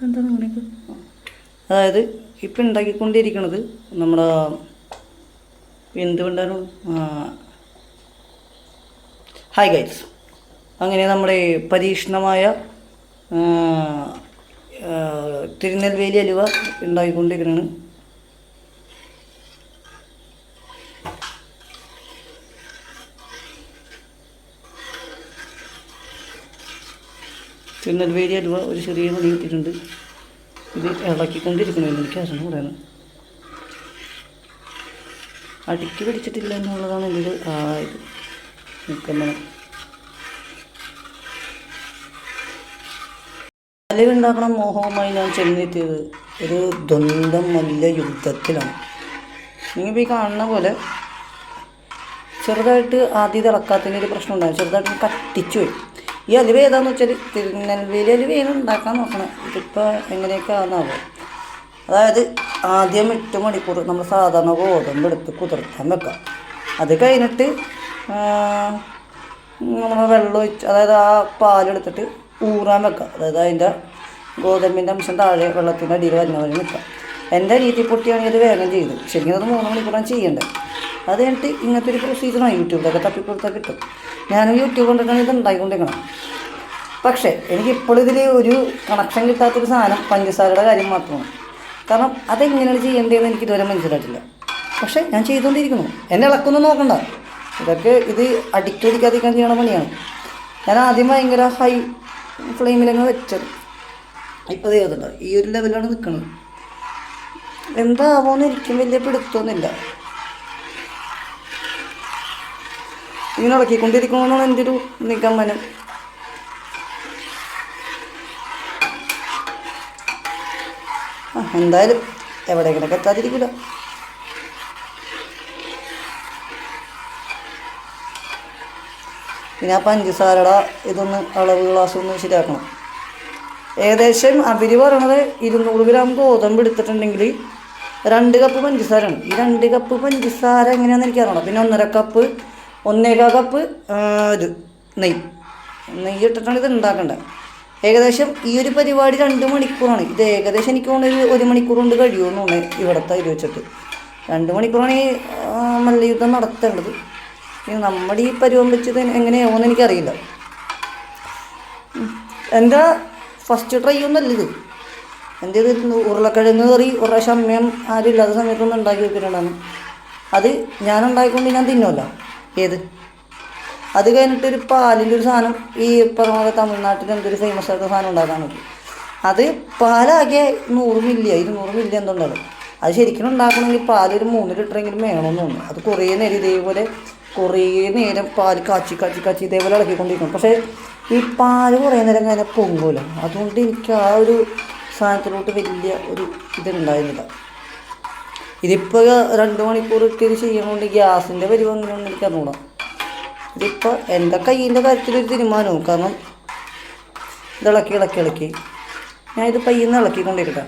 എന്താണ് അങ്ങനെയൊക്കെ? അതായത് ഇപ്പം ഉണ്ടാക്കിക്കൊണ്ടിരിക്കുന്നത് നമ്മുടെ എന്തുകൊണ്ടാണ് ഹായ് ഗൈസ്, അങ്ങനെ നമ്മുടെ പരീക്ഷണമായ തിരുനെൽവേലി അലുവ ഉണ്ടാക്കിക്കൊണ്ടിരിക്കുകയാണ്. തിരുനെൽവേലി അലുവ ഒരു ചെറിയ പണി കിട്ടിയിട്ടുണ്ട്. ഇത് ഇളക്കിക്കൊണ്ടിരിക്കണമെന്ന് എനിക്ക് അറിഞ്ഞു പറയുന്നത്. അടുക്കി പിടിച്ചിട്ടില്ല എന്നുള്ളതാണ് ഇതിൽ ഇത് നിൽക്കുന്നത്. അലുവ ഉണ്ടാക്കണം മോഹവുമായി ഞാൻ ചെന്നെത്തിയത് ഒരു ദ്വന്ദ്വം മല്ല യുദ്ധത്തിലാണ്. നിങ്ങളിപ്പോൾ ഈ കാണുന്ന പോലെ ചെറുതായിട്ട് ആദ്യം തിളക്കാത്തതിൻ്റെ ഒരു പ്രശ്നം ഉണ്ടായിരുന്നു. ചെറുതായിട്ട് കട്ടിച്ചു പോയി. ഈ അലുവ ഏതാണെന്ന് വെച്ചാൽ തിരുനെൽവേലി അലുവയാണ് ഉണ്ടാക്കാൻ നോക്കണം. ഇതിപ്പോൾ എങ്ങനെയൊക്കെ ആണെന്നാവും. അതായത് ആദ്യം 8 മണിക്കൂർ നമ്മൾ സാധാരണ ഗോതമ്പ് എടുത്ത് കുതിർത്താൻ വെക്കാം. അത് കഴിഞ്ഞിട്ട് നമ്മൾ വെള്ളം ഒഴിച്ച്, അതായത് ആ പാലെടുത്തിട്ട് ഊറാൻ വെക്കാം. അതായത് അതിൻ്റെ ഗോതമ്പിൻ്റെ അംശം താഴെ വെള്ളത്തിൻ്റെ അടിയിൽ വരുന്ന വരെ നിൽക്കാം. എൻ്റെ അനിയത്തി പൊട്ടിയാണെങ്കിൽ അത് വേഗം ചെയ്തു. ശരിക്കും അത് 3 മണിക്കൂറാണ് ചെയ്യേണ്ടത്. അത് കഴിഞ്ഞിട്ട് ഇങ്ങനത്തെ ഒരു പ്രൊസീജിയറാണ്. യൂട്യൂബിലൊക്കെ തപ്പിക്കൊടുത്താൽ കിട്ടും. ഞാനും യൂട്യൂബ് കൊണ്ടിട്ടാണ് ഇത് ഉണ്ടായിക്കൊണ്ടിരിക്കണം. പക്ഷേ എനിക്കിപ്പോൾ ഇതിൽ ഒരു കണക്ഷൻ കിട്ടാത്തൊരു സാധനം പഞ്ചസാരയുടെ കാര്യം മാത്രമാണ്. കാരണം അതെങ്ങനെയാണ് ചെയ്യേണ്ടതെന്ന് എനിക്ക് ഇതുവരെ മനസ്സിലായിട്ടില്ല. പക്ഷേ ഞാൻ ചെയ്തുകൊണ്ടിരിക്കുന്നു. എന്നെ ഇളക്കൊന്നും നോക്കണ്ട. ഇത് അടിക്കാതിരിക്കാൻ ചെയ്യണ പണിയാണ്. ഞാൻ ആദ്യം ഭയങ്കര ഹൈ ഫ്ലെയിമിലങ്ങ് വെച്ചത്. ഇപ്പോൾ ചെയ്തിട്ടുണ്ട്. ഈ ഒരു ലെവലാണ് നിൽക്കുന്നത്. എന്താവുമെന്ന് എനിക്കും വലിയ പിടുത്തൊന്നുമില്ല. ഇങ്ങനെ ഇളക്കിക്കൊണ്ടിരിക്കണമെന്നാണ് എൻ്റെ ഒരു നിഗമനം. എന്തായാലും എവിടെയെങ്കിലൊക്കെ എത്താതിരിക്കില്ല. പിന്നെ ആ പഞ്ചസാരയുടെ ഇതൊന്ന് അളവ് ഗ്ലാസ് ഒന്ന് ശരിയാക്കണം. ഏകദേശം അവർ പറയണത് 200 ഗ്രാം ഗോതമ്പ് എടുത്തിട്ടുണ്ടെങ്കിൽ 2 കപ്പ് പഞ്ചസാരയാണ്. ഈ 2 കപ്പ് പഞ്ചസാര എങ്ങനെയാണെന്ന് എനിക്കറിയണം. പിന്നെ 1.5 കപ്പ് 1.25 കപ്പ് ഇത് നെയ്യ് ഇട്ടിട്ടാണ് ഇത് ഉണ്ടാക്കേണ്ടത്. ഏകദേശം ഈ ഒരു പരിപാടി 2 മണിക്കൂറാണ്. ഇത് ഏകദേശം എനിക്ക് തോന്നുന്നത് 1 മണിക്കൂർ കൊണ്ട് കഴിയുമെന്ന് തോന്നുന്നത് ഇവിടുത്തെ ഇത് വെച്ചിട്ട്. 2 മണിക്കൂറാണ് ഈ മല്ലയുദ്ധം നടത്തേണ്ടത്. പിന്നെ നമ്മുടെ ഈ പരുവം വെച്ചത് എങ്ങനെയാവുമെന്ന് എനിക്കറിയില്ല. എൻ്റെ ഫസ്റ്റ് ട്രൈ ഒന്നല്ല ഇത്. എൻ്റെ ഇത് ഉരുളക്കിഴങ്ങ് കറി ഒരു പ്രാവശ്യം അമ്മയും ആരും ഇല്ലാത്ത സമയത്തൊന്നും ഉണ്ടാക്കി വെച്ചിട്ടുണ്ടായിരുന്നു. അത് ഞാൻ ഉണ്ടാക്കിക്കൊണ്ട് ഞാൻ തിന്നുമല്ലോ. അത് കഴിഞ്ഞിട്ടൊരു പാലിൻ്റെ ഒരു സാധനം ഈ പറഞ്ഞ തമിഴ്നാട്ടിൽ എന്തൊരു ഫേമസ് ആയിട്ട് സാധനം ഉണ്ടാക്കാൻ പറ്റും. അത് പാലാകെ 100 മില്ലി 200 മില്ലി എന്തുണ്ടാവും. അത് ശരിക്കും ഉണ്ടാക്കണമെങ്കിൽ പാലൊരു 3 ലിറ്ററെങ്കിലും വേണമെന്ന് തോന്നുന്നു. അത് കുറേ നേരം ഇതേപോലെ പാല് കാച്ചി ഇതേപോലെ ഇളക്കിക്കൊണ്ടിരിക്കണം. പക്ഷേ ഈ പാല് കുറേ നേരം അങ്ങനെ പൊങ്ങൂല. അതുകൊണ്ട് എനിക്ക് ആ ഒരു സാധനത്തിലോട്ട് വലിയ ഒരു ഇതുണ്ടായിരുന്നില്ല. ഇതിപ്പോൾ 2 മണിക്കൂർ ഇട്ട് ചെയ്യണോണ്ട് ഗ്യാസിൻ്റെ പരിവം അങ്ങനെയൊന്നും എനിക്ക് അറിഞ്ഞൂടാ. ഇതിപ്പോൾ എൻ്റെ കയ്യിൻ്റെ കാര്യത്തിലൊരു തീരുമാനവും. കാരണം ഇത് ഇളക്കി ഞാനിത് പയ്യെന്ന് ഇളക്കിക്കൊണ്ടിരിക്കട്ടെ.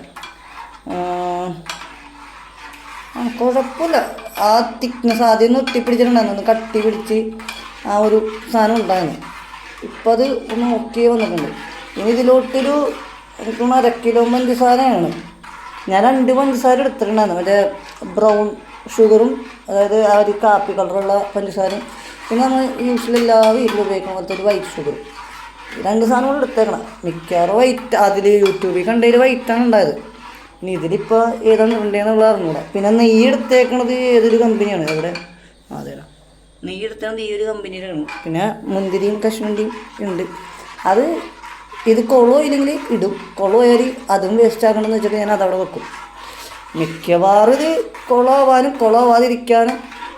കുഴപ്പമില്ല. ആ തിക്നെസ് ആദ്യം ഒന്ന് ഒട്ടിപ്പിടിച്ചിട്ടുണ്ടായിരുന്നു. ഒന്ന് കട്ടി പിടിച്ച് ആ ഒരു സാധനം ഉണ്ടായിരുന്നു. ഇപ്പം അത് ഒന്ന് ഓക്കെ വന്നിട്ടുണ്ട്. ഇനി ഇതിലോട്ടൊരു എനിക്ക് 1/2 കിലോ പഞ്ചസാരയാണ്. ഞാൻ 2 പഞ്ചസാര എടുത്തിട്ടുണ്ടായിരുന്നു. മറ്റേ ബ്രൗൺ ഷുഗറും, അതായത് ആ ഒരു കാപ്പി കളറുള്ള പഞ്ചസാരയും, പിന്നെ നമ്മൾ യൂഷ്വലി എല്ലാ വീട്ടിൽ ഉപയോഗിക്കുന്ന പോലത്തെ ഒരു വൈറ്റ് ഷുഗറും. 2 സാധനങ്ങൾ എടുത്തേക്കണം. മിക്കവാറും വൈറ്റ്, അതിൽ യൂട്യൂബിൽ കണ്ടതിൽ വൈറ്റാണ് ഉണ്ടായത്. ഇനി ഇതിലിപ്പോൾ ഏതാണ് ഉണ്ടെന്നുള്ള അറിഞ്ഞൂടാ. പിന്നെ നെയ്യ് എടുത്തേക്കണത് ഏതൊരു കമ്പനിയാണ് ഇവിടെ? അതെ, നെയ്യ് എടുത്തേക്കണത് ഈ ഒരു കമ്പനിയിലാണ്. പിന്നെ മുന്തിരിയും കശുവണ്ടിയും ഉണ്ട്. അത് ഇത് കൊളോയില്ലെങ്കിൽ ഇടും. കൊളോയരി അതും വേസ്റ്റ് ആക്കണമെന്ന് വെച്ചിട്ട് ഞാൻ അതവിടെ വെക്കും. മിക്കവാറും ഇത് കൊളാവാനും കൊളാവാതിരിക്കാനും.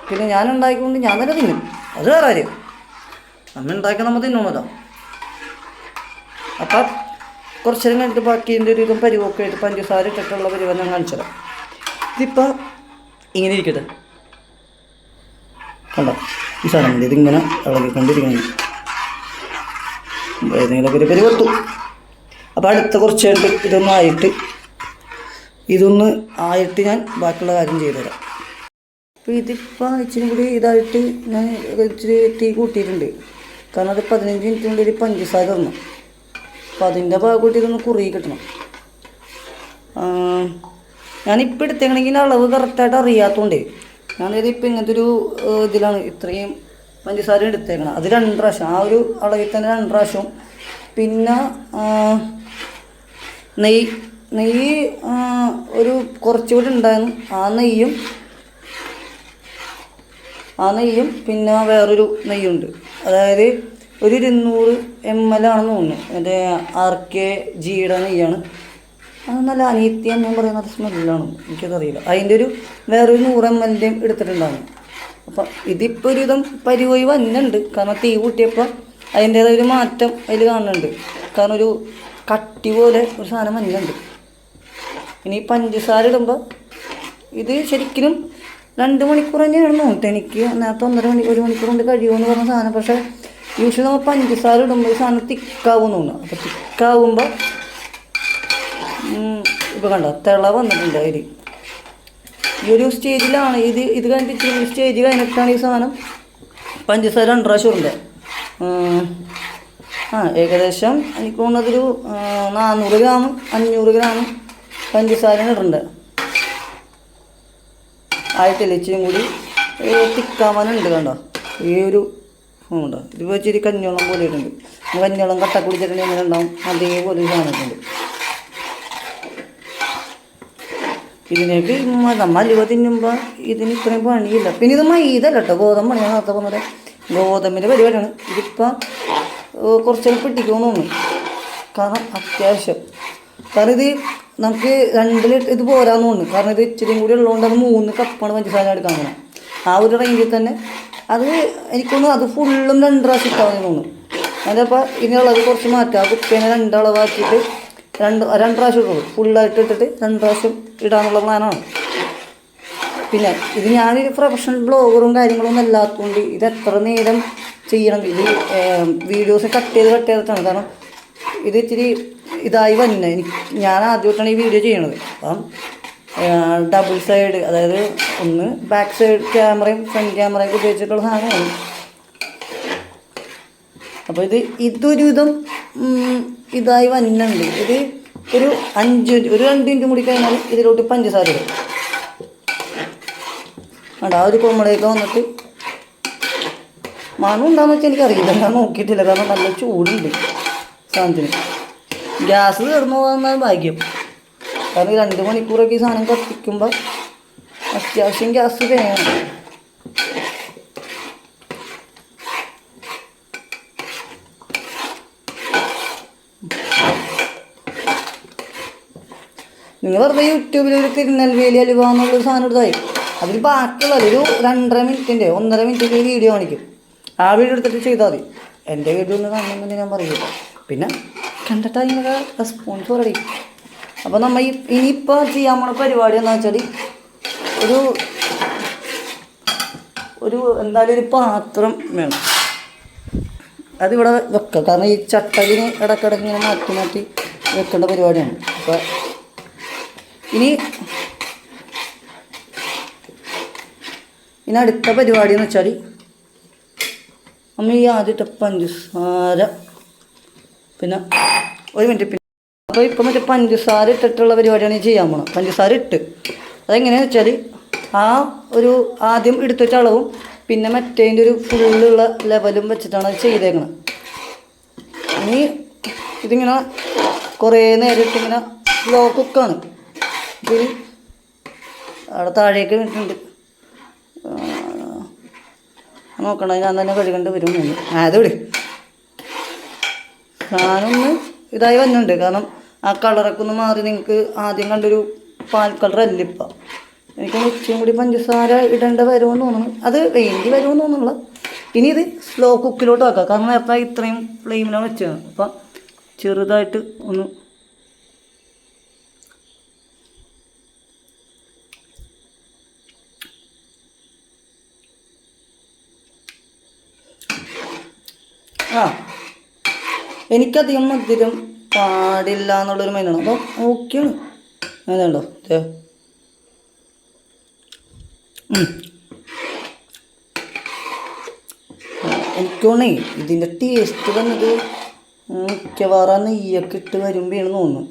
പിന്നെ ഞാൻ ഉണ്ടാക്കിക്കൊണ്ട് ഞാൻ തന്നെ തിന്നും. അത് വേറെ കാര്യം. നമ്മൾ ഉണ്ടാക്കി നമ്മൾ തിന്നണമല്ലോ. അപ്പം കുറച്ച് നേരം കഴിഞ്ഞിട്ട് ബാക്കിൻ്റെ ഒരു ഇതും പരിവൊക്കെ ആയിട്ട് പഞ്ചസാര ഇട്ടിട്ടുള്ള പരിവം ഞാൻ കാണിച്ചത്. ഇതിപ്പോൾ ഇങ്ങനെ ഇരിക്കട്ടെ. കണ്ടോ ഈ സാധനം ഇതിങ്ങനെ ഇളകിക്കൊണ്ടിരിക്കണം. ഏതെങ്കിലുമൊക്കെ ഒരു പരിവെത്തു. അപ്പോൾ അടുത്ത കുറച്ച് കഴിഞ്ഞിട്ട് ഇതൊന്ന് ആയിട്ട് ഞാൻ ബാക്കിയുള്ള കാര്യം ചെയ്തുതരാം. അപ്പോൾ ഇതിപ്പോൾ ഇച്ചിരി കൂടി ഇതായിട്ട് ഞാൻ ഇച്ചിരി തീ കൂട്ടിയിട്ടുണ്ട്. കാരണം അത് 15 മിനിറ്റിനുള്ളിൽ പഞ്ചസാര തന്നു. അപ്പോൾ അതിൻ്റെ ഭാഗമായിട്ട് ഇതൊന്ന് കുറുകി കിട്ടണം. ഞാനിപ്പോൾ എടുത്തേക്കണമെങ്കിൽ അളവ് കറക്റ്റായിട്ട് അറിയാത്തതുകൊണ്ടേ ഞാനിതിപ്പോൾ ഇങ്ങനത്തെ ഒരു ഇതിലാണ് ഇത്രയും പഞ്ചസാര എടുത്തേക്കണം. അത് 2 പ്രാവശ്യം, ആ ഒരു അളവിൽ തന്നെ 2 പ്രാവശ്യവും. പിന്നെ നെയ്യ് ഒരു കുറച്ചുകൂടി ഉണ്ടായിരുന്നു. ആ നെയ്യും പിന്നെ വേറൊരു നെയ്യുണ്ട്, അതായത് ഒരു 200 ml ആണെന്ന് തോന്നുന്നു. എൻ്റെ RKGയുടെ നെയ്യാണ്. അത് നല്ല അനീത്തി എന്ന് പറയുന്നത് സ്മെല്ലാണ്, എനിക്കതറിയില്ല. അതിൻ്റെ ഒരു വേറൊരു 100 ml എടുത്തിട്ടുണ്ടായിരുന്നു. അപ്പം ഇതിപ്പോൾ ഒരു വിധം പരിപോയി വന്നുണ്ട്, കാരണം തീ കൂട്ടിയപ്പോൾ അതിൻ്റേതായൊരു മാറ്റം അതിൽ കാണുന്നുണ്ട്. കാരണം ഒരു കട്ടി പോലെ ഒരു സാധനം വന്നുണ്ട്. ഇനി പഞ്ചസാര ഇടുമ്പോൾ ഇത് ശരിക്കും 2 മണിക്കൂർ തന്നെയാണ് നോട്ട്. എനിക്ക് നേരത്തെ 1 മണിക്കൂർ കൊണ്ട് കഴിയുമെന്ന് പറഞ്ഞ സാധനം. പക്ഷേ യൂഷ്വലി നമ്മൾ പഞ്ചസാര ഇടുമ്പോൾ ഈ സാധനം തിക്കാവും തോന്നുന്നു. അപ്പോൾ തിക്കാവുമ്പോൾ ഇപ്പോൾ കണ്ടോ തിള വന്നിട്ടുണ്ട് അതിൽ. ഈ ഒരു സ്റ്റേജിലാണ് ഇത് കഴിഞ്ഞിട്ട് ഈ സ്റ്റേജ് കഴിഞ്ഞിട്ടാണ് ഈ സാധനം പഞ്ചസാര 2 പ്രാവശ്യം ഉണ്ട്. ഏകദേശം എനിക്ക് തോന്നുന്നതൊരു 400 ഗ്രാം 500 ഗ്രാം പഞ്ചസാര ഇടണ്ട ആയിട്ടില്ല. ഇച്ചിരി കൂടി തിക്കാവാനുണ്ട്. കണ്ടോ ഈ ഒരു ഉണ്ടോ, ഇതിപ്പോൾ ഇച്ചിരി കഞ്ഞോളം പോലെ ഇട്ടുണ്ട്. കഞ്ഞോളം കട്ട കുടിച്ചിട്ടുണ്ടെങ്കിൽ എങ്ങനെ ഉണ്ടാവും, അതേപോലെ ഒരു സാധനമുണ്ട്. ഇതിനേക്ക് മലുവ തിന്നുമ്പോൾ ഇതിന് ഇത്രയും പണിയില്ല. പിന്നെ ഇത് മൈദ അല്ല കേട്ടോ, ഗോതമ്പ്. ഞാൻ നേരത്തെ പറഞ്ഞത് ഗോതമ്പിൻ്റെ പരിപാടിയാണ്. ഇതിപ്പോൾ കുറച്ചൊക്കെ പിടിക്കുമെന്ന് തോന്നുന്നു. കാരണം അത്യാവശ്യം, കാരണം ഇത് നമുക്ക് 2 ലിറ്റർ ഇത് പോരാന്ന് തോന്നുന്നു. കാരണം ഇത് ഇച്ചിരിയും കൂടി ഉള്ളതുകൊണ്ട് അത് 3 കപ്പാണ് പഞ്ചസാര എടുക്കാൻ പോകണം. ആ ഒരു റേഞ്ചിൽ തന്നെ അത് എനിക്കൊന്ന് അത് ഫുള്ളും 2 പ്രാവശ്യം ഇട്ടാവുന്ന തോന്നുന്നു. അതിപ്പോൾ ഇതിനുള്ളത് കുറച്ച് മാറ്റാം. ആ കുപ്പീനെ 2 അളവാക്കിയിട്ട് 2 പ്രാവശ്യം ഇട്ടുള്ളൂ. ഫുള്ളായിട്ട് ഇട്ടിട്ട് 2 പ്രാവശ്യം ഇടാനുള്ള പ്ലാനാണ്. പിന്നെ ഇത് ഞാനൊരു പ്രൊഫഷണൽ ബ്ലോഗറും കാര്യങ്ങളൊന്നും അല്ലാത്തതുകൊണ്ട് ഇത് എത്ര നേരം ചെയ്യണം, ഇത് വീഡിയോസ് കട്ട് ചെയ്തിട്ടാണ്. കാരണം ഇത് ഇച്ചിരി ഇതായി വന്നെ. ഞാൻ ആദ്യമായിട്ടാണ് ഈ വീഡിയോ ചെയ്യണത്. അപ്പം ഡബിൾ സൈഡ്, അതായത് ഒന്ന് ബാക്ക് സൈഡ് ക്യാമറയും ഫ്രണ്ട് ക്യാമറയൊക്കെ ഉപയോഗിച്ചിട്ടുള്ള സാധനമാണ്. അപ്പോൾ ഇതൊരു വിധം ഇതായി വന്നുണ്ട്. ഇത് ഒരു 2 മിനിറ്റ് കൂടി കഴിഞ്ഞാൽ ഇതിലോട്ട് പഞ്ചസാര ഇടും. ആ ഒരു കുമ്പളയൊക്കെ വന്നിട്ട് മണം ഉണ്ടാകുന്ന വെച്ചാൽ എനിക്കറിയില്ല, ഞാൻ നോക്കിയിട്ടില്ല. കാരണം നല്ല ചൂടുണ്ട് സാധനത്തിന്. ഗ്യാസ് തീർന്നു പോകുന്ന ഭാഗ്യം. കാരണം 2 മണിക്കൂറൊക്കെ ഈ സാധനം കത്തിക്കുമ്പോൾ അത്യാവശ്യം ഗ്യാസ് വേണം. നിങ്ങൾ വെറുതെ യൂട്യൂബിൽ ഒരു തിരുനെൽവേലി അലുവ എന്നുള്ളൊരു സാധനം എടുത്തായി. അതിൽ ബാക്കിയുള്ളത് ഒരു 2.5 മിനിറ്റിൻ്റെ 1.5 മിനിറ്റിൻ്റെ വീഡിയോ കാണിക്കും. ആ വീഡിയോ എടുത്തിട്ട് ചെയ്താൽ മതി. എൻ്റെ വീഡിയോ ഒന്ന് കാണണമെന്ന് ഞാൻ പറയില്ല. പിന്നെ കണ്ടിട്ട് അതിനൊക്കെ റെസ്പോൺസ് പറയും. അപ്പോൾ നമ്മൾ ഇനിയിപ്പോൾ ചെയ്യാൻ പോണ പരിപാടി എന്താ വെച്ചാൽ ഒരു എന്തായാലും ഒരു പാത്രം വേണം. അതിവിടെ വെക്കുക. കാരണം ഈ ചട്ടകിന് ഇടയ്ക്കിടയ്ക്ക് ഇങ്ങനെ മാറ്റി മാറ്റി വെക്കേണ്ട പരിപാടിയാണ്. അപ്പോൾ ഇനി അടുത്ത പരിപാടി എന്ന് വെച്ചാൽ നമ്മൾ ഈ ആദ്യത്തെ പഞ്ചസാര പിന്നെ 1 മിനിറ്റ് പിന്നെ അപ്പോൾ ഇപ്പം മറ്റേ പഞ്ചസാര ഇട്ടിട്ടുള്ള പരിപാടിയാണ് ഈ ചെയ്യാൻ പോകണം. പഞ്ചസാര ഇട്ട് അതെങ്ങനെയാണെന്ന് വെച്ചാൽ ആ ഒരു ആദ്യം എടുത്ത അളവും പിന്നെ മറ്റേതിൻ്റെ ഒരു ഫുള്ളുള്ള ലെവലും വെച്ചിട്ടാണ് അത് ചെയ്തേക്കണം. ഇനി ഇതിങ്ങനെ കുറേ നേരം ഇട്ടിങ്ങനെ സ്ലോ കുക്കാണ്. ഇതിൽ അവിടെ താഴേക്ക് ഇട്ടിട്ടുണ്ട്. നോക്കണ്ട, ഞാൻ തന്നെ കഴുകേണ്ടി വരും. അത് വിട്. സാധനമൊന്ന് ഇതായി വന്നിട്ടുണ്ട്. കാരണം ആ കളറൊക്കെ ഒന്ന് മാറി. നിങ്ങൾക്ക് ആദ്യം കണ്ടൊരു പാൽ കളറല്ല ഇപ്പം. എനിക്കൊന്ന് ഇച്ചിരി കൂടി പഞ്ചസാര ഇടേണ്ട വരുമെന്ന് തോന്നുന്നു. അത് വേണ്ടി വരുമെന്ന് തോന്നുന്നില്ല. ഇനി ഇത് സ്ലോ കുക്കിലോട്ട് ആക്കാം. കാരണം നേരത്തെ ഇത്രയും ഫ്ലെയിമിലാണ് വെച്ചത്. അപ്പം ചെറുതായിട്ട് ഒന്ന് എനിക്കധികം മധുരം പാടില്ല എന്നുള്ളൊരു മൈനാണ്. അപ്പോൾ ഓക്കെയാണ്. അതുണ്ടോ എനിക്കോണേ ഇതിൻ്റെ ടേസ്റ്റ് വന്നത് മിക്കവാറും നെയ്യൊക്കെ ഇട്ട് വരുമ്പോഴാണ് തോന്നുന്നു.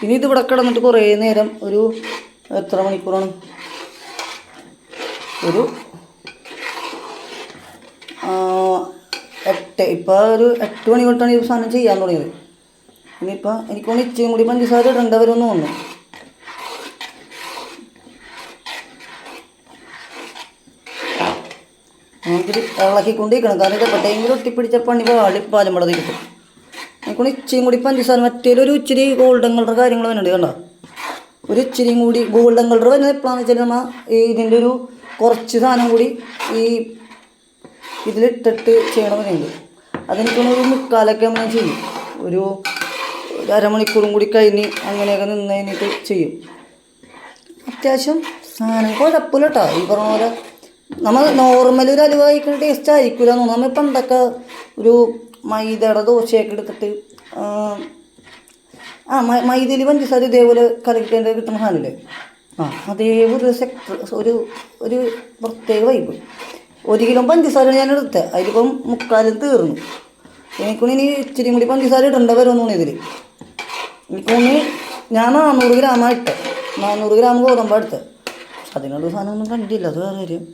ഇനി ഇതിവിടെ കിടന്നിട്ട് കുറേ നേരം, ഒരു എത്ര മണിക്കൂറാണ്, ഒരു 8 മണി തൊട്ടാണ് ഈ സാധനം ചെയ്യാൻ തുടങ്ങിയത്. ഇനിയിപ്പോൾ എനിക്കൊന്ന് ഇച്ചിരി കൂടി പഞ്ചസാര ഇടേണ്ട വരുമെന്ന് തോന്നുന്നു. നമുക്കിത് ഇളക്കിക്കൊണ്ടിരിക്കണം, കാരണം ഇതെപ്പോഴെങ്കിലും ഒട്ടിപ്പിടിച്ച പണി പാലും വെള്ളത്തിൽ കിട്ടും. എനിക്കൊന്ന് ഇച്ചിരി കൂടി പഞ്ചസാര, മറ്റേലൊരു ഇച്ചിരി ഗോൾഡൻ കളർ കാര്യങ്ങൾ വരുന്നുണ്ട് കണ്ടോ. ഒരു ഇച്ചിരിയും കൂടി ഗോൾഡൻ കളർ വരുന്നത് എപ്പോഴാണെന്ന് വെച്ചാൽ നമ്മൾ ഇതിൻ്റെ ഒരു കുറച്ച് സാധനം കൂടി ഈ ഇതിലിട്ടിട്ട് ചെയ്യണമെന്നുണ്ട്. അതെനിക്കൊന്നൊരു 3/4 ഞാൻ ചെയ്യും. ഒരു അരമണിക്കൂറും കൂടി കഴിഞ്ഞ് അങ്ങനെയൊക്കെ നിന്ന് കഴിഞ്ഞിട്ട് ചെയ്യും. അത്യാവശ്യം സാധനം കുഴപ്പമില്ല കേട്ടോ. ഈ പറഞ്ഞ പോലെ നമ്മൾ നോർമൽ ഒരു അലുവ കഴിക്കുന്ന ടേസ്റ്റ് ആയിരിക്കില്ല എന്ന് തോന്നുന്നു. നമ്മൾ പണ്ടൊക്കെ ഒരു മൈദയുടെ ദോശയൊക്കെ എടുത്തിട്ട് മൈദയിൽ പഞ്ചസാര ഇതേപോലെ കലക്കിൻ്റെ കിട്ടുന്ന സാധനമില്ലേ, അതേപോലെ ഒരു പ്രത്യേക വൈബ്. 1 കിലോ പഞ്ചസാര ഞാൻ എടുത്തത്, അതിലിപ്പം 3/4 തീർന്നു. എനിക്കൊന്ന് ഇച്ചിരി കൂടി പഞ്ചസാര ഇടേണ്ട വരുമെന്ന് തോന്നി. ഇതിൽ എനിക്കൊന്ന് ഞാൻ 400 ഗ്രാമാണ് ഇട്ടത്, 400 ഗ്രാം ഗോതമ്പാണ് എടുത്തത്. അതിനുള്ള സാധനമൊന്നും കണ്ടില്ല, അത് വേറെ കാര്യം.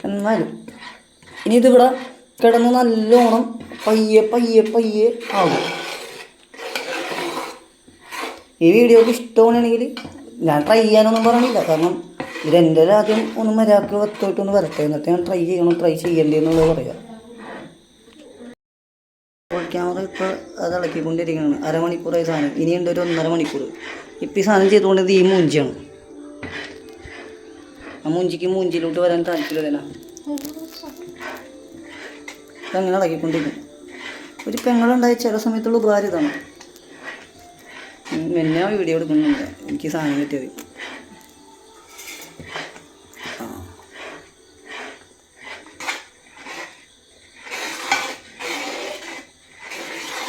എന്നാലും ഇനി ഇതിവിടെ കിടന്ന് നല്ലോണം പയ്യെ ആകും. ഈ വീഡിയോക്ക് ഇഷ്ടമാണെങ്കിൽ ഞാൻ ട്രൈ ചെയ്യാനൊന്നും പറഞ്ഞില്ല, കാരണം ഇതെൻ്റെ ആദ്യം ഒന്ന് മര്യാദക്ക് വത്തോട്ടൊന്ന് വരട്ടെ, എന്നിട്ട് ഞാൻ ട്രൈ ചെയ്യേണ്ടതെന്നുള്ളത് പറയാം. ക്യാമറ ഇപ്പോൾ അത് ഇളക്കിക്കൊണ്ടിരിക്കുകയാണ്. അരമണിക്കൂറായി സാധനം, ഇനിയുണ്ട് ഒരു 1.5 മണിക്കൂർ. ഇപ്പം ഈ സാധനം ചെയ്തുകൊണ്ടത് ഈ മൂഞ്ചിയാണ്. ആ മൂഞ്ചിയിലോട്ട് വരാൻ താല്പര്യമില്ല. അങ്ങനെ ഇളക്കിക്കൊണ്ടിരിക്കും. ഒരു പെങ്ങളുണ്ടായ ചില സമയത്തുള്ള ഉപകാരം ഇതാണ്. എന്നെ വീഡിയോ എടുക്കുന്നുണ്ട്, എനിക്ക് സാധനം കിട്ടിയത്.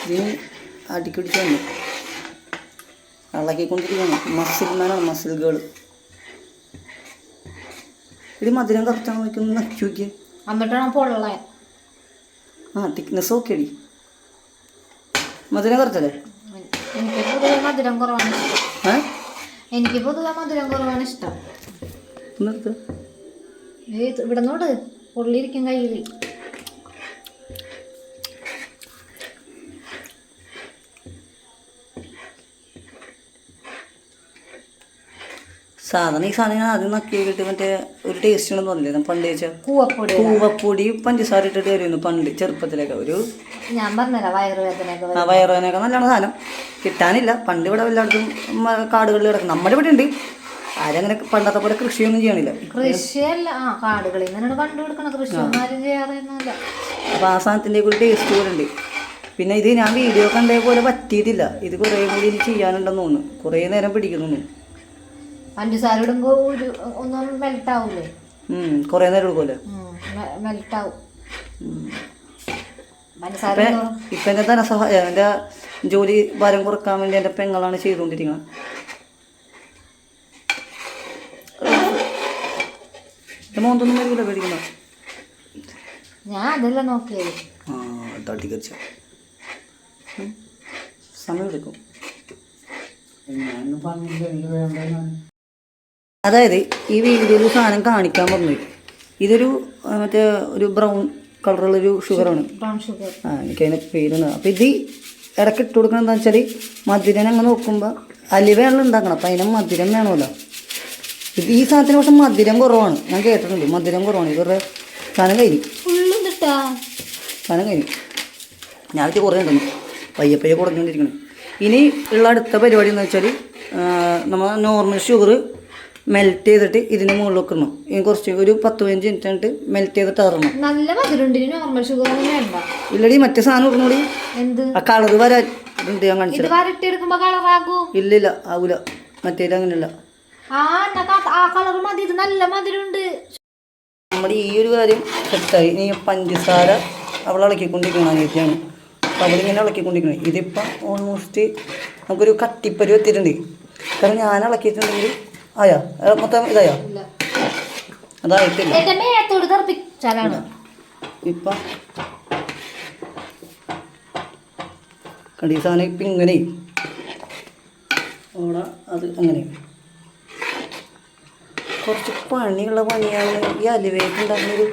ഇതിന് അടിക്കടിച്ച് വന്നു ഇളക്കിക്കൊണ്ടിരിക്കുകയാണ്. മസിൽമാനാണ്, മസിൽ ഗേൾ. ഇത് മധുരം കറക്റ്റാണ് നോക്കി നക്കി നോക്കി, തിക്നെസ് ഓക്കെ അടി. മധുരം കറക്റ്റല്ലേ? എനിക്ക് പൊതുവെ മധുരം കുറവാണ് ഇഷ്ടം. ഇവിടെ നോട് പൊള്ളിയിരിക്കും കയ്യിൽ. സാധാരണ ഈ സാധനം ഞാൻ ആദ്യം നക്കി കിട്ടി മറ്റേ ഒരു ടേസ്റ്റ് ഉണ്ടെന്ന് പറഞ്ഞില്ലേ പണ്ട് വെച്ചാൽ കൂവപ്പൊടി പഞ്ചസാര ഇട്ടിട്ട് വരുന്നു പണ്ട് ചെറുപ്പത്തിലൊക്കെ. ഒരു ഞാൻ പറഞ്ഞില്ല വയറുവേദനയൊക്കെ നല്ലോണം സാധനം കിട്ടാനില്ല. പണ്ട് ഇവിടെ എല്ലായിടത്തും കാടുകളിൽ കിടക്കും. നമ്മുടെ ഇവിടെ ഉണ്ട്. ആരങ്ങനെ പണ്ടത്തെ പോലെ കൃഷിയൊന്നും ചെയ്യണില്ല. കൃഷിയല്ല, കാടുകളിൽ നിന്നാണ് കണ്ടുപിടിക്കണ, കൃഷിയൊന്നും ആരും ചെയ്യാറൊന്നുമില്ല. അപ്പോൾ ആ സാധനത്തിൻ്റെ ഒരു ടേസ്റ്റ് പോലെ ഉണ്ട്. പിന്നെ ഇത് ഞാൻ വീഡിയോ കണ്ടേ പോലെ പറ്റിയിട്ടില്ല. ഇത് കുറേ കൂടി ചെയ്യാനുണ്ടെന്ന് തോന്നുന്നു. കുറേ നേരം പിടിക്കുന്നു. പഞ്ചസാര ഇടുമ്പോ ഒന്നും മെൽറ്റ് ആവൂലേ? കുറേ നേരം എടുക്കുമല്ലോ, മെൽറ്റ് ആവും. ഇപ്പം എൻ്റെ ധനസഹായം, എൻ്റെ ജോലി ഭാരം കുറക്കാൻ വേണ്ടി എൻ്റെ പെങ്ങളാണ് ചെയ്തുകൊണ്ടിരിക്കുന്നത്. മോന്തൊന്നും വരില്ല പേടിക്കുന്ന. ഞാൻ അതെല്ലാം നോക്കിയത്. തട്ടിക്കരിച്ച സമയം എടുക്കും. അതായത് ഈ വീഡിയോയിൽ സാധനം കാണിക്കാൻ പറഞ്ഞു. ഇതൊരു മറ്റേ ഒരു ബ്രൗൺ കളറുള്ളൊരു ഷുഗറാണ്. എനിക്കതിൻ്റെ പേരുണ്ട്. അപ്പോൾ ഇത് ഇടയ്ക്ക് ഇട്ട് കൊടുക്കണം. എന്താണെന്ന് വെച്ചാൽ മധുരം അങ്ങ് നോക്കുമ്പോൾ അലുവയാണല്ലോ ഉണ്ടാക്കണം, അപ്പം അതിന് മധുരം വേണമല്ലോ. ഇത് ഈ സാധനത്തിന് പക്ഷെ മധുരം കുറവാണ്, ഞാൻ കേട്ടിട്ടുണ്ട്. മധുരം കുറവാണ്. ഇവരുടെ സാധനം കഴിഞ്ഞു. ഞാൻ വെച്ച് കുറേ ഉണ്ടെന്ന് പയ്യെ കുറഞ്ഞുകൊണ്ടിരിക്കണം. ഇനി ഉള്ള അടുത്ത പരിപാടി എന്ന് വെച്ചാൽ നമ്മൾ നോർമൽ ഷുഗർ മെൽറ്റ് ചെയ്തിട്ട് ഇതിന് മുകളിൽ വെക്കണം. ഇനി കുറച്ച് ഒരു 10-15 മിനിറ്റ് ആയിട്ട് മെൽറ്റ് ചെയ്തിട്ട് ഇറങ്ങണം. നല്ല മധുരമുണ്ട് നോർമൽ ഷുഗർ. ഇല്ലടി മറ്റേ സാധനം ഇടണോടി, ആ കളർ വരാറുണ്ട്. ഞാൻ കാണിച്ചത് ഇല്ലില്ല, ആവൂല. മറ്റേത് അങ്ങനെയല്ല. നമ്മുടെ ഈ ഒരു കാര്യം സെറ്റായി. ഇനി പഞ്ചസാര അവൾ ഇളക്കിക്കൊണ്ടിരിക്കണം. അനിയത്തിയാണ്, അപ്പോൾ അവളിങ്ങനെ ഇളക്കിക്കൊണ്ടിരിക്കണം. ഇതിപ്പം ഓൾമോസ്റ്റ് നമുക്കൊരു കട്ടിപ്പരി എത്തിയിട്ടുണ്ട്. കാരണം ഞാൻ ഇളക്കിയിട്ടുണ്ടെങ്കിൽ ആയാ മൊത്തം ഇതായാ അതായിട്ടില്ല. ഇപ്പം കണ്ടി സാധനം ഇപ്പം ഇങ്ങനെ അവിടെ അത് അങ്ങനെ കുറച്ച് പണിയാണ് ഈ അലുവയൊക്കെ ഉണ്ടാകുന്നൊരു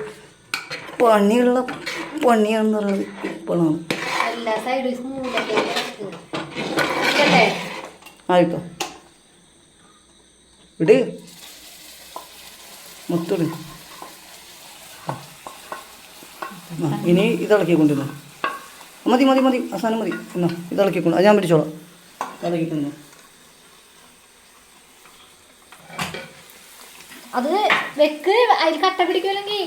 പണിയാണെന്ന് പറയുന്നത് ഇപ്പോഴാണ്. എല്ലാ സൈഡും ആയിട്ടോ ഇട് മൊത്തം ഇനി ഇതിളക്കിക്കൊണ്ടിരുന്നു. മതി മതി മതി അവസാനം മതി എന്നാ ഇതിളക്കിക്കൊണ്ട് അത് ഞാൻ പിടിച്ചോളാം. ഇളക്കിക്കൊണ്ടു അത് വെക്ക് അതിൽ കട്ട പിടിക്കുമല്ലെങ്കിൽ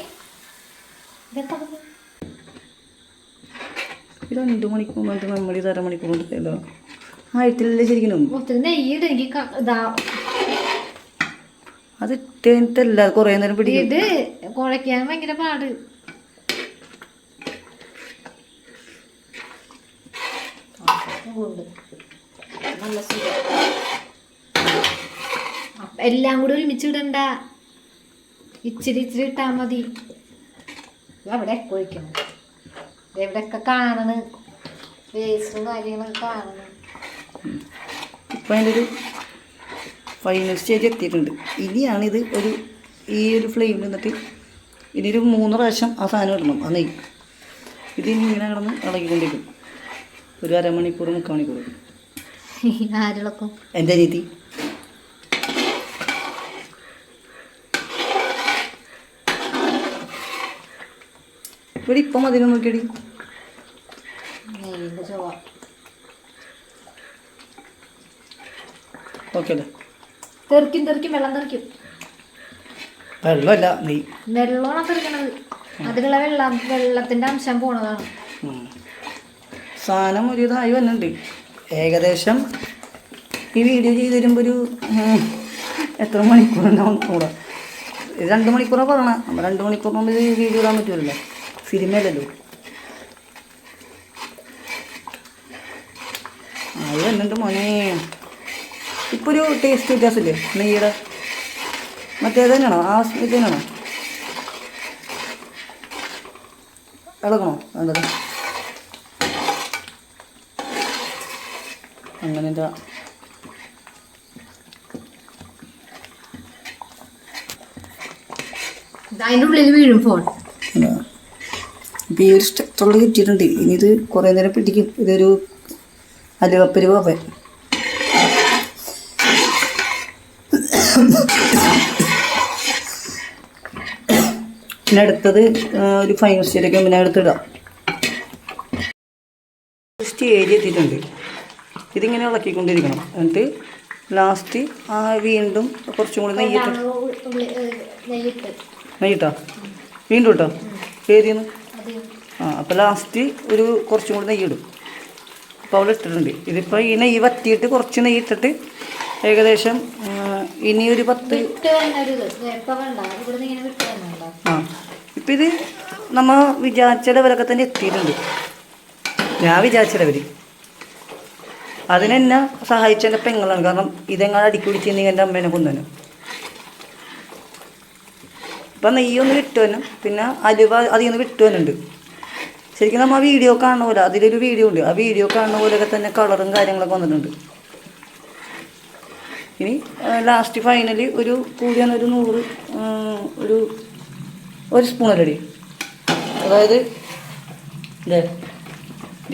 2 മണിക്കൂർ കൊണ്ട് നമ്മൾ ഇത് അരമണിക്കൂർ കൊണ്ട് ആയിട്ടില്ലേ ശരിക്കും. നെയ്യുടെ എനിക്ക് അത് ഇട്ടല്ല കുറേ നേരം പിടിക്കും. ഇത് കുഴയ്ക്കാൻ ഭയങ്കര പാട്. നല്ല സുഖം. എല്ലാം കൂടി ഒരുമിച്ച് ഇടണ്ട, ഇച്ചിരി ഇച്ചിരി ഇട്ടാ മതി. അവിടെ ഒഴിക്കണം. എവിടെയൊക്കെ കാണണ് വേസ്റ്റും കാര്യങ്ങളൊക്കെ കാണണം. ഇപ്പം അതിൻ്റെ ഒരു ഫൈനൽ സ്റ്റേജ് എത്തിയിട്ടുണ്ട്. ഇനിയാണിത് ഈ ഒരു ഫ്ലെയിമിൽ നിന്നിട്ട് ഇനി ഒരു 3 പ്രാവശ്യം ആ സാധനം ഇടണം. ആ നെയ്യ് ഇതിനി ഇങ്ങനെ കിടന്ന് ഇളകിക്കൊണ്ടിരിക്കും ഒരു അരമണിക്കൂർ 3/4 മണിക്കൂർ. ആരിളക്കും എൻ്റെ രീതി ഇവിടെ ഇപ്പം അതിനെ നോക്കിയടി നെയ്യിൻ്റെ ചുവ. ഓക്കെ അല്ലേ? തെറിക്കും വെള്ളം തെറിക്കും. വെള്ളമല്ല നെയ്യ്. വെള്ളമാണ് തെറിക്കണത്. അതിലുള്ള വെള്ളത്തിൻ്റെ അംശം പോണതാണ്. സാധനം ഒരു ഇതായി വന്നിട്ടുണ്ട്. ഏകദേശം ഈ വീഡിയോ ചെയ്ത് തരുമ്പോൾ ഒരു എത്ര മണിക്കൂറുണ്ടാവും കൂടെ? 2 മണിക്കൂറാണ് പറയണം. നമ്മൾ 2 മണിക്കൂർ കൊണ്ട് ഇത് വീഡിയോ ഇടാൻ പറ്റുമല്ലോ, സിനിമയല്ലല്ലോ. അത് വന്നിട്ട് മോനെ ഇപ്പോൾ ഒരു ടേസ്റ്റ് വ്യത്യാസമില്ലേ നെയ്യുടെ? മറ്റേത് തന്നെയാണോ? ആ ഇത് തന്നെയാണോ? ഇളകണോ വേണ്ടത്? അങ്ങനെ എന്താ അതിൻ്റെ ഉള്ളിൽ വീഴും ഫോൺ. ഇപ്പം ഈ ഒരു സ്ട്രക്ചറിൽ കിട്ടിയിട്ടുണ്ട്. ഇനി ഇത് കുറേ നേരം പിടിക്കും. ഇതൊരു അലുവപ്പരുവ. പിന്നെ അടുത്തത് ഒരു ഫൈനൽ സ്റ്റേജൊക്കെ പിന്നെ അടുത്തിടാം. സ്റ്റേജ് എത്തിയിട്ടുണ്ട്. ഇതിങ്ങനെ ഇളക്കിക്കൊണ്ടിരിക്കണം. എന്നിട്ട് ലാസ്റ്റ് വീണ്ടും കുറച്ചും കൂടി നെയ്യിട്ടാ വീണ്ടും ഇട്ടോ ഏതിന്ന് അപ്പോൾ ലാസ്റ്റ് ഒരു കുറച്ചും കൂടി നെയ്യിടും. അപ്പോൾ അവിടെ ഇട്ടിട്ടുണ്ട്. ഇതിപ്പോൾ ഈ നെയ്യ് വറ്റിയിട്ട് കുറച്ച് നെയ്യ് ഇട്ടിട്ട് ഏകദേശം ഇനി ഒരു 10 ഇപ്പം ഇത് നമ്മൾ വിചാരിച്ച ലെവലൊക്കെ തന്നെ എത്തിയിട്ടുണ്ട്. ഞാൻ വിചാരിച്ച ലെവൽ അതിനെന്നെ സഹായിച്ചതിൻ്റെ പെങ്ങളാണ്. കാരണം ഇതെങ്ങനെ അടിക്ക് പിടിച്ചിരുന്നെങ്കിൽ എൻ്റെ അമ്മേനെ കൊന്നു. ഇപ്പം നെയ്യൊന്ന് വിട്ടു തന്നെ, പിന്നെ അലുവ അതിൽ നിന്ന് വിട്ടു തന്നെ ഉണ്ട്. ശരിക്കും നമ്മൾ ആ വീഡിയോ കാണുന്ന പോലെ അതിലൊരു വീഡിയോ ഉണ്ട്. ആ വീഡിയോ കാണുന്ന പോലെയൊക്കെ തന്നെ കളറും കാര്യങ്ങളൊക്കെ വന്നിട്ടുണ്ട്. ഇനി ലാസ്റ്റ് ഫൈനലി ഒരു കൂടിയാണ് ഒരു 100 ഒരു സ്പൂണല്ലടി. അതായത് ഇല്ലേ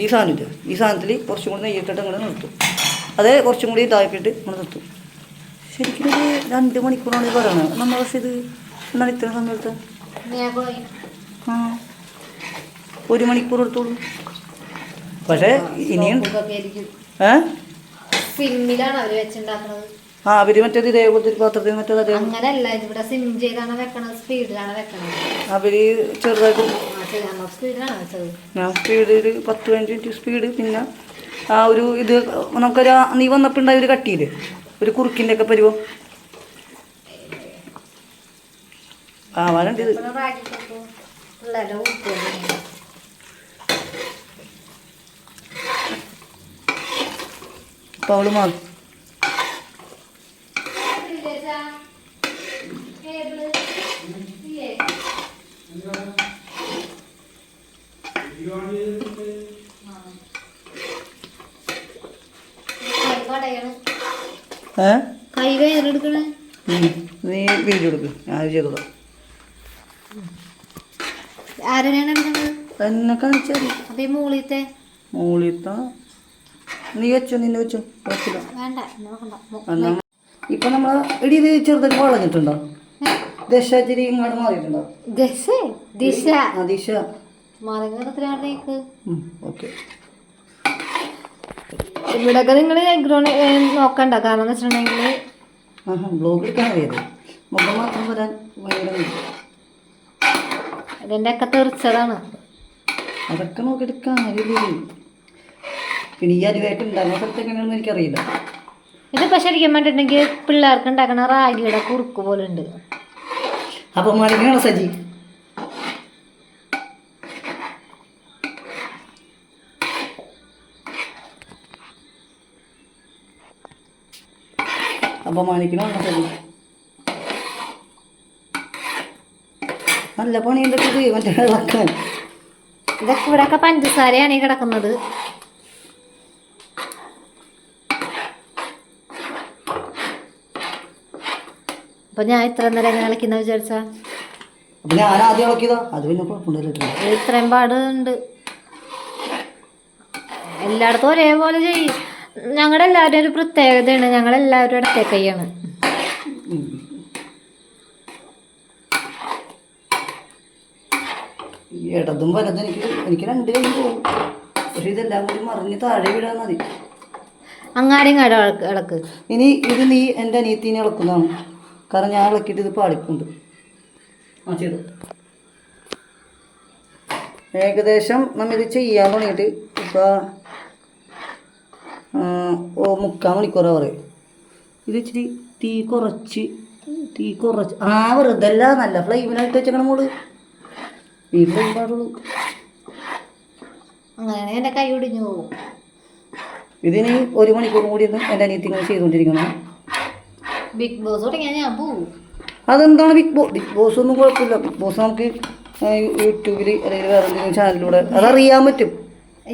ഈ സാധനമില്ല, ഈ സാധനത്തിൽ കുറച്ചും കൂടി നെയ്യിട്ടിട്ട് അങ്ങോട്ട് നിർത്തും. അത് കുറച്ചും കൂടി ഇതാക്കിയിട്ട് നമ്മൾ നിർത്തും. ശരിക്കും ഒരു 2 മണിക്കൂറാണ് പറയണത് നമ്മൾ. പക്ഷെ ഇത് എന്നാൽ ഇത്ര സമയത്ത് 1 മണിക്കൂർ എടുത്തോളൂ. പക്ഷേ ഇനിയും സിമ്മിലാണ് അവർ വെച്ചുണ്ടാക്കുന്നത്. അവർ മറ്റേത് ഇതേപോലത്തെ പാത്രത്തിൽ മറ്റേത് അതേ അങ്ങനെയല്ല, ഇവിടെ സിം ചെയ്താണ് വെക്കണത്, സ്പീഡിലാണ് വെക്കണത്. അവർ ചെറുതായിട്ട് സ്പീഡിലാണ് വെച്ചത്. ഞാൻ സ്പീഡ് ഒരു 10-15 മിനിറ്റ് സ്പീഡ്. പിന്നെ ആ ഒരു ഇത് നമുക്കൊരു നീ വന്നപ്പോൾ ഉണ്ടായ ഒരു കട്ടിയില്ലേ, ഒരു കുറുക്കിൻ്റെ ഒക്കെ പരുവം ആവാനുണ്ട് ഇത്. അപ്പോൾ അവള് മാറി ഏ കൈ വേദനെടുക്കണേ. നീ വീഡിയോ എടുക്ക്, ഞാൻ ചെയ്തോളാം. ആരെയാണ് എടുക്കുന്നത്? എന്നെ കാണിച്ചാൽ അപ്പൊ ഈ മൂളിത്തെ നീ വെച്ചോ, നിന്നെ വെച്ചോ, വെച്ചില്ല. വേണ്ട നോക്കണ്ട. ഇപ്പൊ നമ്മളെ ഇടി ഇത് ചെറുതൊക്കെ വളഞ്ഞിട്ടുണ്ടോ? ദശാചരി ഇങ്ങോട്ട് മാറിയിട്ടുണ്ടോ? ദിശ ദിശ മാറിക്ക്. ഓക്കെ. ഇവിടൊക്കെ നിങ്ങൾ ബാക്ക്ഗ്രൗണ്ട് നോക്കണ്ട. കാരണം എന്ന് വെച്ചിട്ടുണ്ടെങ്കിൽ ബ്ലോഗ് എടുക്കാൻ അറിയാതെ മുഖം മാത്രം വരാൻ ഭയങ്കര ഇതിൻ്റെ ഒക്കെ തെറിച്ചതാണ്. അതൊക്കെ നോക്കി എടുക്കാൻ അറിയില്ലേ. പിന്നെ ഈ അരിവായിട്ട് ഉണ്ടാകുന്ന സ്ഥലത്ത് എങ്ങനെയാണെന്ന് എനിക്കറിയില്ല. ഇതിപ്പോ ശരിക്കും വേണ്ടിട്ടുണ്ടെങ്കിൽ പിള്ളേർക്ക് ഉണ്ടാക്കണ റാഗിയുടെ കുറുക്ക് പോലെ ഉണ്ട്. അപ്പൊ മണിക്കാണോ സജി? അപ്പൊ മാണിക്കണോ സജി? നല്ല പണി എന്തൊക്കെ മറ്റേ ഇളക്കാൻ. ഇതൊക്കെ ഇവിടെയൊക്കെ പഞ്ചസാരയാണ് ഈ കിടക്കുന്നത്. അപ്പൊ ഞാൻ ഇത്ര നേരം എങ്ങനെ കളിക്കുന്ന വിചാരിച്ച ഞാൻ ആദ്യം ഇളക്കിയതാ. അത് പിന്നെ കുഴപ്പമുണ്ടല്ലോ. ഇത്രയും പാടുണ്ട്. എല്ലായിടത്തും ഒരേപോലെ ചെയ്യും. ഞങ്ങളുടെ എല്ലാവരും ഒരു പ്രത്യേകതയാണ്. ഞങ്ങളെല്ലാവരും ഇടത്തെ കൈയാണ്. ഇടതും വലതും എനിക്ക് രണ്ട് കൈ പോകും. പക്ഷെ ഇതെല്ലാം കൂടി മറിഞ്ഞ് താഴെ വിടാൻ മതി. അങ്ങാടി ഇളക്ക്. ഇനി ഇത് നീ എൻ്റെ അനിയത്തിനെ ഇളക്കുന്നതാണ്. കാരണം ഞാൻ ഇളക്കിയിട്ട് ഇത് പാളിപ്പുണ്ട്. ചെയ്തു. ഏകദേശം നമ്മിത് ചെയ്യാൻ തുടങ്ങിയിട്ട് ഇപ്പോൾ 3/4 മണിക്കൂറാണ് പറയും. ഇത് ഇച്ചിരി തീ കുറച്ച് വെറുതല്ല, നല്ല ഫ്ലെയിമിനായിട്ട് വെച്ചേക്കണം മോള്. ഈ ഫ്ലെയിം പാടുള്ളൂ. അങ്ങനെ എൻ്റെ കൈ ഒടിഞ്ഞു പോകും. ഇതിന് 1 മണിക്കൂർ കൂടി ഒന്ന് എൻ്റെ അനിയത്തി ഇങ്ങനെ ചെയ്തുകൊണ്ടിരിക്കണം. ബിഗ് ബോസ് തുടങ്ങിയാൽ ഞാൻ പോവും. അതെന്താണ് ബിഗ് ബോസ് ഒന്നും കുഴപ്പമില്ല. ബിഗ് ബോസ് നമുക്ക് യൂട്യൂബിൽ അല്ലെങ്കിൽ വേറെ എന്തെങ്കിലും ചാനലിലൂടെ അതറിയാൻ പറ്റും.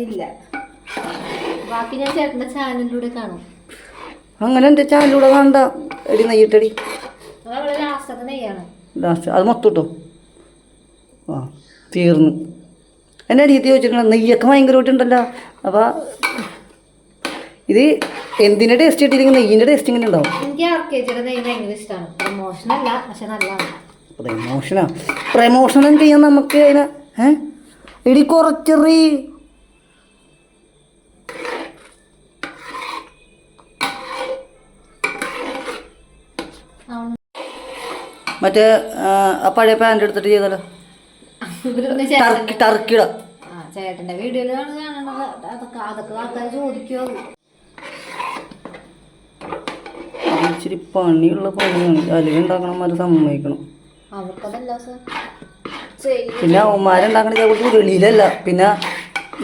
ഇല്ല, ബാക്കി ഞാൻ ചേട്ടൻ്റെ ചാനലിലൂടെ കാണും. അങ്ങനെ എൻ്റെ ചാനലിലൂടെ കാണണ്ട. എടി നെയ്യിട്ടടി. ലാസ്റ്റത്തെ നെയ്യാണ്. ലാസ്റ്റ് അത് മൊത്തം കിട്ടും. തീർന്നു. എൻ്റെ അനിയത്തി ചോദിച്ചിട്ടുണ്ട് നെയ്യൊക്കെ ഭയങ്കരമായിട്ടുണ്ടല്ലോ. അപ്പോൾ ഇത് എന്തിൻ്റെ ടേസ്റ്റ് കിട്ടിയില്ലെങ്കിൽ നെയ്യിൻ്റെ ടേസ്റ്റ് ഇങ്ങനെ ഉണ്ടാവും. എനിക്ക് ആർക്കേജിയുടെ നെയ്യ് ഭയങ്കര ഇഷ്ടമാണ്. പ്രമോഷനല്ല, പക്ഷെ നല്ലതാണ്. പ്രമോഷനും ചെയ്യാൻ നമുക്ക് അതിനെ ഇടി കുറച്ചെറി. മറ്റേ ആ പഴയ പാൻ്റ് എടുത്തിട്ട് ചെയ്താലോ. ടർക്കിട ചേട്ടൻ്റെ വീഡിയോയിലാണ് കാണുന്നത്. അതൊക്കെ ആൾക്കാർ ചോദിക്കുമോ? ഇച്ചിരി പണിയുള്ള പണിയാണ്. അല്ലെങ്കിൽ ഉണ്ടാക്കണമാര് സമ്മതിക്കണം. അവർക്കതല്ല സർ. പിന്നെ അവന്മാരുണ്ടാക്കണ ഇതേപോലെ ഉരുളിയിലല്ല. പിന്നെ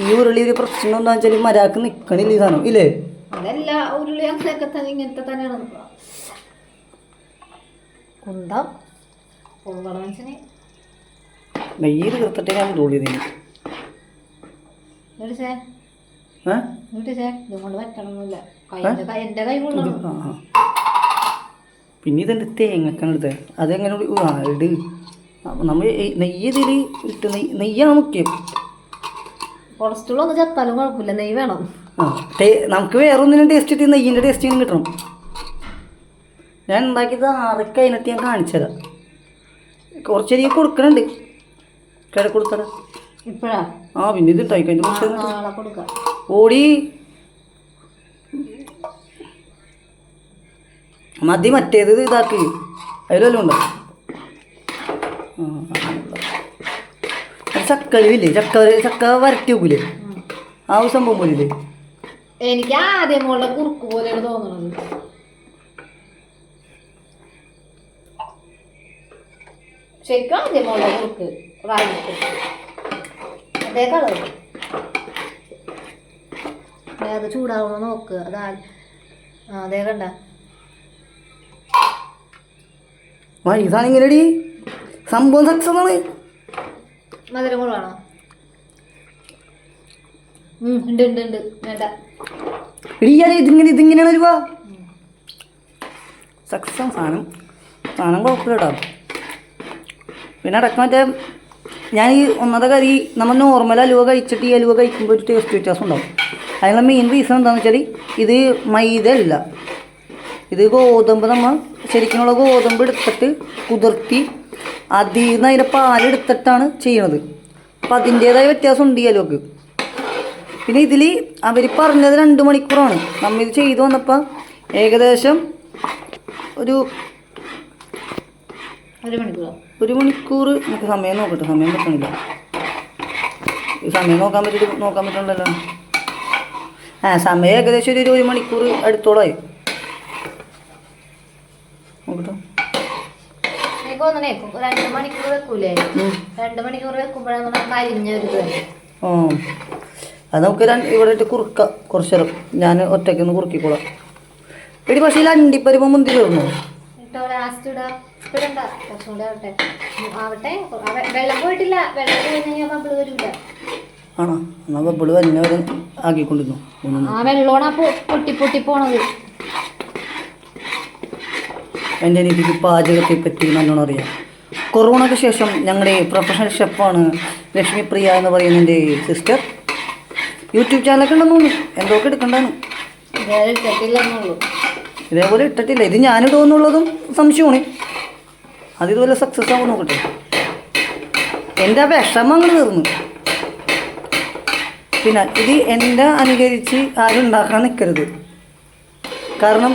ഈ ഉരുളി ഒരു പ്രശ്നം എന്താണെന്ന് വെച്ചാൽ മരാക്ക് നിൽക്കണില്ല ഈ സാധനം ഇല്ലേ. അതല്ല ഉരുളി അങ്ങനെയൊക്കെ തന്നെ ഇങ്ങനത്തെ തന്നെയാണ്. കുന്തം കുന്തട മനുഷ്യന് നെയ്യ് തീർത്തിട്ടേ ഞാൻ തോളിയത്. ഇതുകൊണ്ട് പറ്റണമെന്നില്ല. എൻ്റെ കൈ കൊള്ളണം. പിന്നെ ഇതെൻ്റെ തേങ്ങക്കാണ് എടുത്തത്. അതെങ്ങനെ ഇട്. നമ്മൾ നെയ്യ് ഇതിൽ ഇട്ട് നെയ്യാണ് മുഖ്യം. കൊളസ്ട്രോൾ ഒന്നും ചത്താലും കുഴപ്പമില്ല, നെയ്യ് വേണം. നമുക്ക് വേറെ ഒന്നിനും ടേസ്റ്റ് കിട്ടി നെയ്യിൻ്റെ ടേസ്റ്റ് ഇങ്ങനെ കിട്ടണം. ഞാൻ ഉണ്ടാക്കിയത് 6 കഴിഞ്ഞിട്ട് ഞാൻ കാണിച്ചു തരാം. കുറച്ചരി കൊടുക്കണുണ്ട്. കിട കൊടുത്തട ഇപ്പോഴാ പിന്നെ ഇത് ഉണ്ടായി കഴിഞ്ഞ കൊടുക്കാം. ഓടി മതി. മറ്റേത് ഇതാക്കി അതിലെല്ലാം ഉണ്ടോ. ചക്കരില്ലേ, ചക്ക വരട്ടി വെക്കൂലേ, ആ ഒരു സംഭവം പോലില്ലേ. എനിക്ക് ആദ്യം മോളുടെ കുറുക്ക് പോലെയാണ് തോന്നുന്നത്. ശരിക്കും ആദ്യം മോളുടെ കുറുക്ക് അതേ കളർ. അത് ചൂടാവണോ നോക്ക്. അതേ കണ്ട ഇതാണ് ഇങ്ങനെടി സംഭവം. സക്സസ് ആണ്. മധുരം കൂടാണോ? ഉണ്ട് ഉണ്ട് ഉണ്ട്. വേണ്ട ഇതിങ്ങനെയാണ് രൂപ. സക്സസ് സാധനം സാധനം കുഴപ്പമില്ല കേട്ടോ. പിന്നെ അടക്കം മറ്റേ ഞാൻ ഈ ഒന്നത്തെ കറി നമ്മൾ നോർമൽ അലുവ കഴിച്ചിട്ട് ഈ അലുവ കഴിക്കുമ്പോൾ ഒരു ടേസ്റ്റ് വ്യത്യാസം ഉണ്ടാവും. അതിനുള്ള മെയിൻ റീസൺ എന്താണെന്ന് വെച്ചാൽ ഇത് മൈദ അല്ല, ഇത് ഗോതമ്പ്. നമ്മൾ ശരിക്കുമുള്ള ഗോതമ്പ് എടുത്തിട്ട് കുതിർത്തി അതിൽ നിന്ന് അതിൻ്റെ പാലെടുത്തിട്ടാണ് ചെയ്യണത്. അപ്പം അതിൻ്റേതായ വ്യത്യാസം ഉണ്ട് ഈ അലുവക്ക്. പിന്നെ ഇതിൽ അവർ പറഞ്ഞത് 2 മണിക്കൂറാണ്. നമ്മിത് ചെയ്തു വന്നപ്പോൾ ഏകദേശം ഒരു 1 മണിക്കൂർ. നമുക്ക് സമയം നോക്കട്ടെ, സമയം വെക്കണില്ല. ഈ സമയം നോക്കാൻ പറ്റുന്നുണ്ടല്ലോ. സമയം ഏകദേശം ഒരു 1 മണിക്കൂർ അടുത്തോളമായി. നോക്കട്ടെ. 2 മണിക്കൂർ വെക്കൂലേ? 2 മണിക്കൂർ വെക്കുമ്പോഴാണ് കരിഞ്ഞൊരു. അത് നമുക്ക് ഇവിടെ ഇട്ട് കുറുക്കാം കുറച്ച് നേരം. ഞാൻ ഒറ്റയ്ക്കൊന്ന് കുറുക്കിക്കോളാം. എടി പക്ഷേ അണ്ടിപ്പരിപ്പ് മുന്തിരി ഇടുന്നു. ആണോ? എന്നാൽ ബബിള് വന്നവരെ ആക്കിക്കൊണ്ടിരുന്നു. എൻ്റെ രീതിക്ക് പാചകത്തെ പറ്റി നല്ലോണം അറിയാം. കൊറോണയ്ക്ക് ശേഷം ഞങ്ങളുടെ പ്രൊഫഷണൽ ഷെഫാണ് ലക്ഷ്മിപ്രിയ എന്ന് പറയുന്ന എൻ്റെ സിസ്റ്റർ. യൂട്യൂബ് ചാനലൊക്കെ ഉണ്ടെന്ന് തോന്നുന്നു. എന്തൊക്കെ എടുക്കണ്ടാണ്. ഇതേപോലെ ഇട്ടിട്ടില്ല. ഇത് ഞാനിടുമെന്നുള്ളതും സംശയമാണ്. അതിതുപോലെ സക്സസ് ആവും നോക്കട്ടെ. എൻ്റെ ആ വിഷമം അങ്ങ് തീർന്നു. പിന്നെ ഇത് എൻ്റെ അനുകരിച്ച് ആരും ഉണ്ടാക്കാൻ നിൽക്കരുത്. കാരണം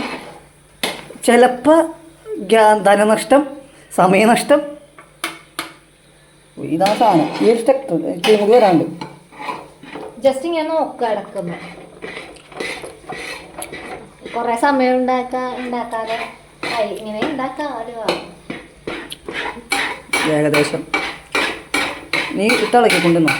ചിലപ്പോൾ ധനനഷ്ടം, സമയനഷ്ടം. ഇതാണ് സാധനം. ഈ ഒരു സ്റ്റെപ്പ് എനിക്ക് വരാണ്ട് ജസ്റ്റ് ഇങ്ങനെ നോക്കുക അടക്കുമ്പോൾ കുറേ സമയം ഉണ്ടാക്കാതെ ഇങ്ങനെ ഉണ്ടാക്കാം. ഏകദേശം നീ ഇട്ടിളക്കി കൊണ്ടുവന്നോ.